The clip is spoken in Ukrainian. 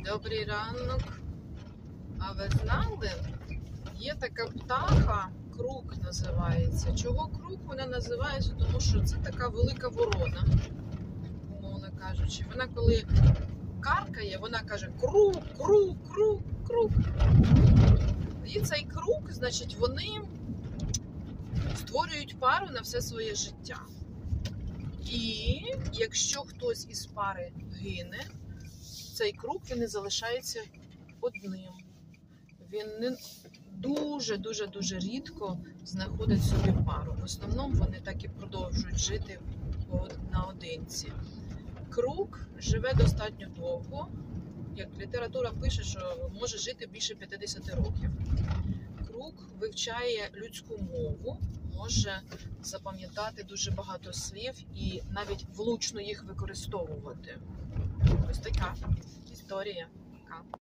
Добрий ранок. А ви знали, є така птаха, крук називається. Чого крук вона називається? Тому що це така велика ворона, умовно кажучи. Вона коли каркає, вона каже крук, крук, крук, крук. І цей крук, значить, вони створюють пару на все своє життя. І якщо хтось із пари гине, цей крук, він не залишається одним. Він дуже рідко знаходить собі пару. В основному вони так і продовжують жити наодинці. Крук живе достатньо довго. Як література пише, що може жити більше 50 років. Крук вивчає людську мову, може запам'ятати дуже багато слів і навіть влучно їх використовувати. Ось така історія.